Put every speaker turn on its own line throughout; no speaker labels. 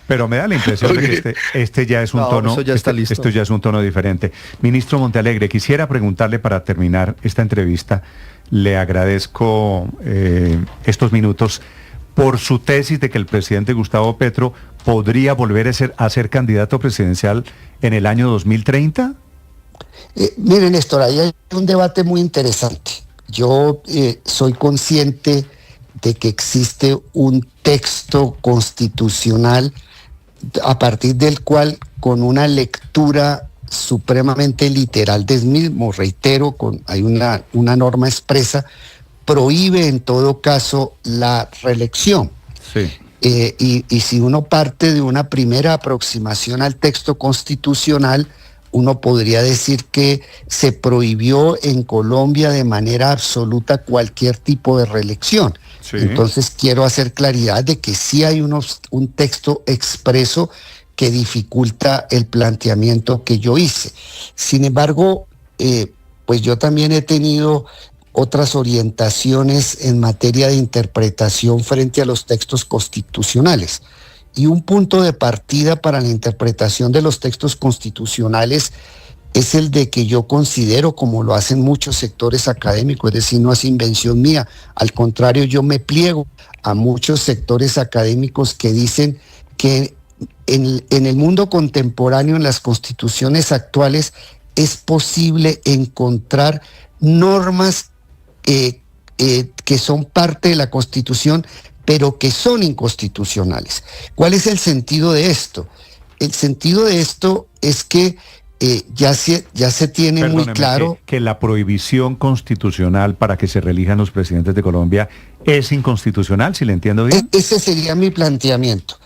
Pero me da la impresión de que este ya es un tono,
eso ya está listo.
esto ya es un tono diferente. Ministro Montealegre, quisiera preguntarle para terminar esta entrevista, le agradezco estos minutos por su tesis de que el presidente Gustavo Petro podría volver a ser candidato presidencial en el año 2030.
Miren, Néstor, ahí hay un debate muy interesante. Yo soy consciente de que existe un texto constitucional a partir del cual, con una lectura supremamente literal del mismo, reitero, hay una norma expresa, prohíbe en todo caso la reelección.
Sí.
Y si uno parte de una primera aproximación al texto constitucional, uno podría decir que se prohibió en Colombia de manera absoluta cualquier tipo de reelección.
Sí.
Entonces quiero hacer claridad de que sí hay un texto expreso que dificulta el planteamiento que yo hice. Sin embargo, pues yo también he tenido otras orientaciones en materia de interpretación frente a los textos constitucionales. Y un punto de partida para la interpretación de los textos constitucionales es el de que yo considero, como lo hacen muchos sectores académicos, es decir, no es invención mía, al contrario, yo me pliego a muchos sectores académicos que dicen que en el mundo contemporáneo, en las constituciones actuales, es posible encontrar normas que son parte de la Constitución, pero que son inconstitucionales. ¿Cuál es el sentido de esto? El sentido de esto es que ya se tiene muy claro
que la prohibición constitucional para que se reelijan los presidentes de Colombia es inconstitucional, si le entiendo bien.
Ese sería mi planteamiento.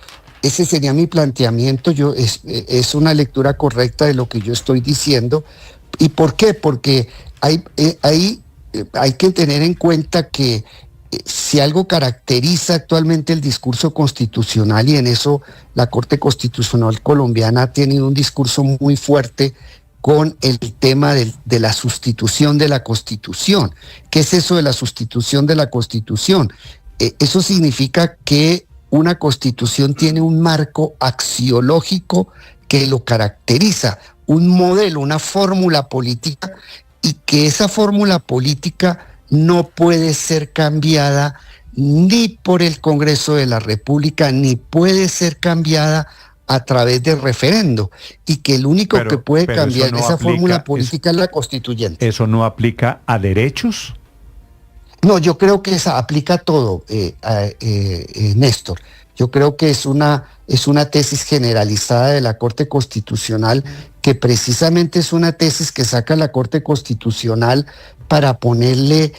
Es una lectura correcta de lo que yo estoy diciendo. ¿Y por qué? Porque hay que tener en cuenta que si algo caracteriza actualmente el discurso constitucional, y en eso la Corte Constitucional colombiana ha tenido un discurso muy fuerte con el tema de la sustitución de la Constitución. ¿Qué es eso de la sustitución de la Constitución? Eso significa que una Constitución tiene un marco axiológico que lo caracteriza, un modelo, una fórmula política, y que esa fórmula política no puede ser cambiada ni por el Congreso de la República, ni puede ser cambiada a través de referendo, y que el único que puede cambiar esa fórmula política es la constituyente.
¿Eso no aplica a derechos?
No, yo creo que esa aplica a todo, Néstor. Yo creo que es una tesis generalizada de la Corte Constitucional, que precisamente es una tesis que saca la Corte Constitucional para ponerle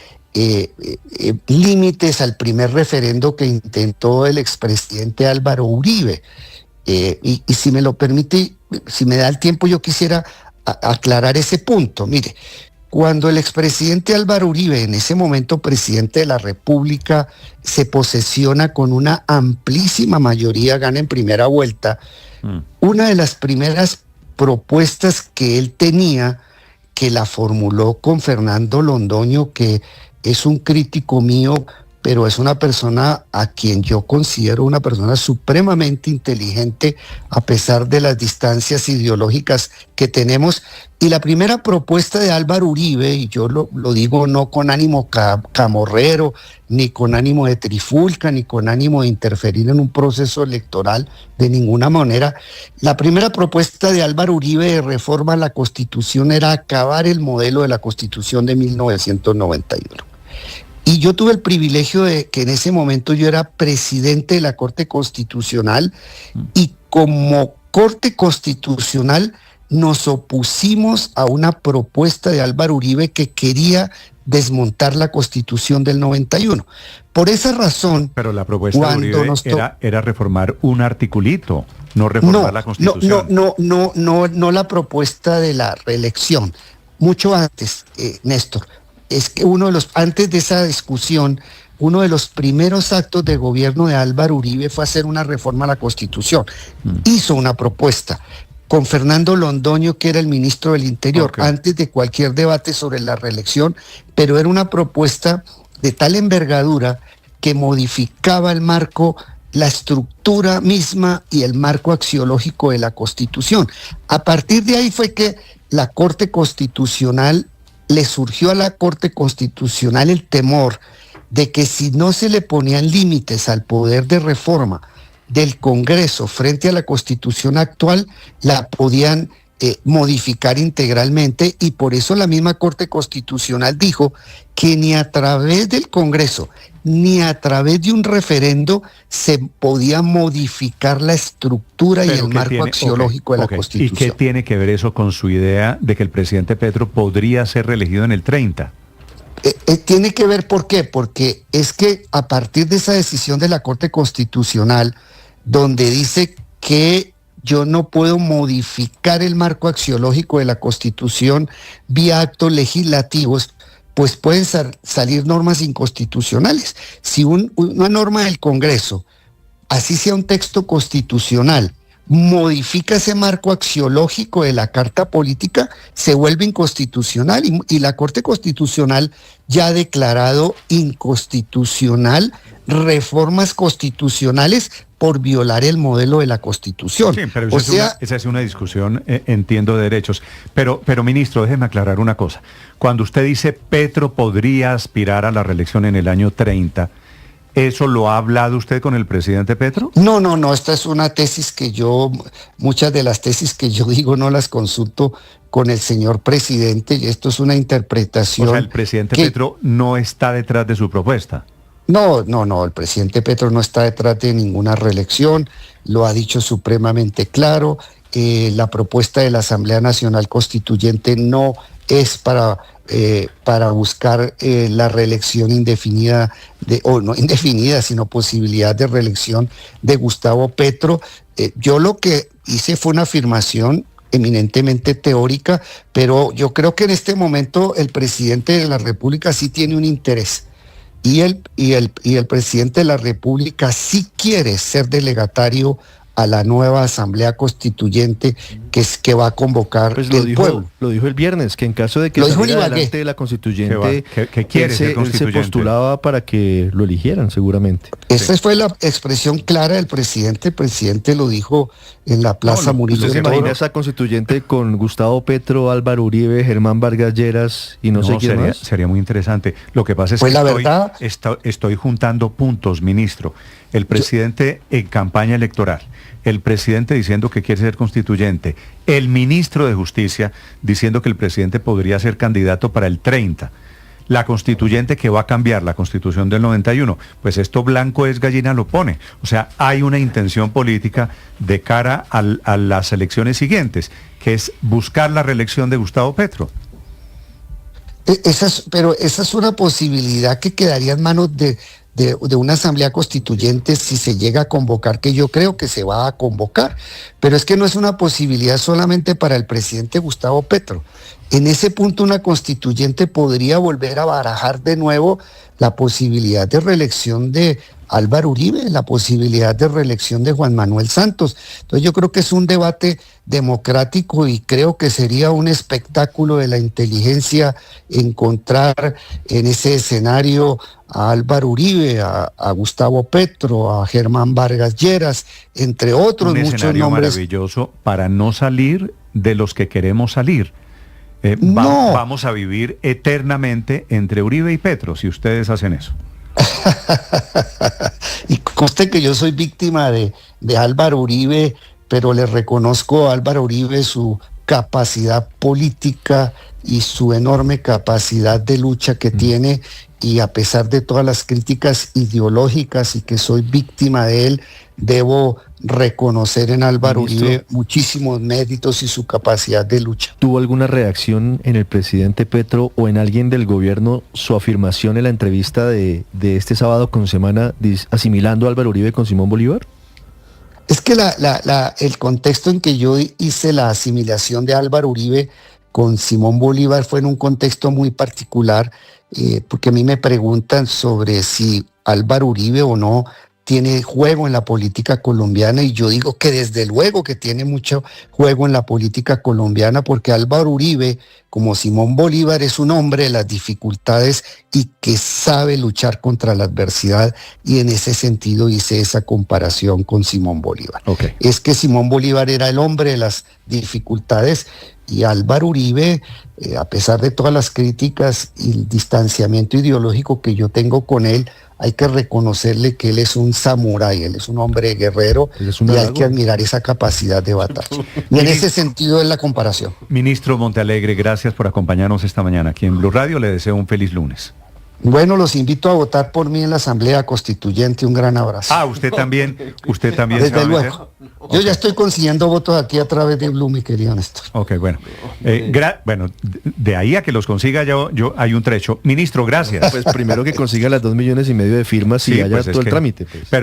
límites al primer referendo que intentó el expresidente Álvaro Uribe. Y si me lo permite, si me da el tiempo, yo quisiera aclarar ese punto. Mire, cuando el expresidente Álvaro Uribe, en ese momento presidente de la República, se posesiona con una amplísima mayoría, gana en primera vuelta, una de las primeras propuestas que él tenía, que la formuló con Fernando Londoño, que es un crítico mío, pero es una persona a quien yo considero una persona supremamente inteligente a pesar de las distancias ideológicas que tenemos. Y la primera propuesta de Álvaro Uribe, y yo lo digo no con ánimo camorrero, ni con ánimo de trifulca, ni con ánimo de interferir en un proceso electoral de ninguna manera, la primera propuesta de Álvaro Uribe de reforma a la Constitución era acabar el modelo de la Constitución de 1991. Y yo tuve el privilegio de que en ese momento yo era presidente de la Corte Constitucional, y como Corte Constitucional nos opusimos a una propuesta de Álvaro Uribe que quería desmontar la Constitución del 91. Por esa razón...
Pero la propuesta de Uribe era reformar un articulito, no reformar la Constitución.
No la propuesta de la reelección. Mucho antes, Néstor. Es que antes de esa discusión, uno de los primeros actos de gobierno de Álvaro Uribe fue hacer una reforma a la Constitución. Hizo una propuesta con Fernando Londoño, que era el ministro del Interior, antes de cualquier debate sobre la reelección, pero era una propuesta de tal envergadura que modificaba el marco la estructura misma y el marco axiológico de la Constitución. A partir de ahí fue que la Corte Constitucional, le surgió a la Corte Constitucional el temor de que si no se le ponían límites al poder de reforma del Congreso frente a la Constitución actual, la podían modificar integralmente, y por eso la misma Corte Constitucional dijo que ni a través del Congreso ni a través de un referendo se podía modificar la estructura y el marco axiológico de la Constitución.
¿Y qué tiene que ver eso con su idea de que el presidente Petro podría ser reelegido en el 30?
Tiene que ver, ¿por qué? Porque es que a partir de esa decisión de la Corte Constitucional, donde dice que yo no puedo modificar el marco axiológico de la Constitución vía actos legislativos, pues pueden salir normas inconstitucionales. Si una norma del Congreso, así sea un texto constitucional, modifica ese marco axiológico de la Carta Política, se vuelve inconstitucional, y la Corte Constitucional ya ha declarado inconstitucional reformas constitucionales por violar el modelo de la Constitución.
Sí, pero esa es una discusión, entiendo, de derechos. Pero ministro, déjeme aclarar una cosa. Cuando usted dice Petro podría aspirar a la reelección en el año 30, ¿eso lo ha hablado usted con el presidente Petro?
No, esta es una tesis que muchas de las tesis que yo digo no las consulto con el señor presidente, y esto es una interpretación.
O sea, el presidente Petro no está detrás de su propuesta.
No, el presidente Petro no está detrás de ninguna reelección, lo ha dicho supremamente claro. La propuesta de la Asamblea Nacional Constituyente no es para buscar la reelección indefinida, o no indefinida, sino posibilidad de reelección de Gustavo Petro. Yo lo que hice fue una afirmación eminentemente teórica, pero yo creo que en este momento el presidente de la República sí tiene un interés. Y el presidente de la República sí quiere ser delegatario a la nueva Asamblea Constituyente que va a convocar el pueblo.
Lo dijo el viernes, que en caso de que saliera adelante de la Constituyente,
él
se postulaba para que lo eligieran, seguramente.
Esa fue la expresión clara del presidente. El presidente lo dijo en la Plaza Murillo.
¿Se imagina esa Constituyente con Gustavo Petro, Álvaro Uribe, Germán Vargas Lleras y no sé quién más?
Sería muy interesante. Lo que pasa es que estoy juntando puntos, ministro. El presidente en campaña electoral, el presidente diciendo que quiere ser constituyente, el ministro de Justicia diciendo que el presidente podría ser candidato para el 30, la constituyente que va a cambiar la Constitución del 91, pues esto blanco es gallina lo pone. O sea, hay una intención política de cara a las elecciones siguientes, que es buscar la reelección de Gustavo Petro.
Pero esa es una posibilidad que quedaría en manos de una asamblea constituyente si se llega a convocar, que yo creo que se va a convocar, pero es que no es una posibilidad solamente para el presidente Gustavo Petro. En ese punto una constituyente podría volver a barajar de nuevo la posibilidad de reelección de Álvaro Uribe, la posibilidad de reelección de Juan Manuel Santos. Entonces yo creo que es un debate democrático y creo que sería un espectáculo de la inteligencia encontrar en ese escenario a Álvaro Uribe, a Gustavo Petro, a Germán Vargas Lleras, entre otros muchos nombres. Un escenario
maravilloso para no salir de los que queremos salir. Vamos a vivir eternamente entre Uribe y Petro, si ustedes hacen eso.
Y conste que yo soy víctima de Álvaro Uribe, pero le reconozco a Álvaro Uribe su capacidad política y su enorme capacidad de lucha que tiene, y a pesar de todas las críticas ideológicas y que soy víctima de él, debo reconocer en Álvaro Uribe muchísimos méritos y su capacidad de lucha.
¿Tuvo alguna reacción en el presidente Petro o en alguien del gobierno su afirmación en la entrevista de este sábado con Semana, asimilando a Álvaro Uribe con Simón Bolívar?
Es que el contexto en que yo hice la asimilación de Álvaro Uribe con Simón Bolívar fue en un contexto muy particular, porque a mí me preguntan sobre si Álvaro Uribe o no tiene juego en la política colombiana, y yo digo que desde luego que tiene mucho juego en la política colombiana, porque Álvaro Uribe, como Simón Bolívar, es un hombre de las dificultades y que sabe luchar contra la adversidad, y en ese sentido hice esa comparación con Simón Bolívar.
Okay.
Es que Simón Bolívar era el hombre de las dificultades, y Álvaro Uribe, a pesar de todas las críticas y el distanciamiento ideológico que yo tengo con él, hay que reconocerle que él es un samurái, él es un hombre guerrero, y hay que admirar esa capacidad de batalla. Y en ese sentido es la comparación.
Ministro Montealegre, gracias por acompañarnos esta mañana aquí en Blue Radio. Le deseo un feliz lunes.
Bueno, los invito a votar por mí en la Asamblea Constituyente. Un gran abrazo.
Ah, usted también.
Desde luego. Yo ya estoy consiguiendo votos aquí a través de Blue, mi querido Néstor.
Ok, bueno. Bueno, de ahí a que los consiga yo hay un trecho. Ministro, gracias.
Pues primero que consiga las 2,5 millones de firmas y haya todo el trámite. Pues.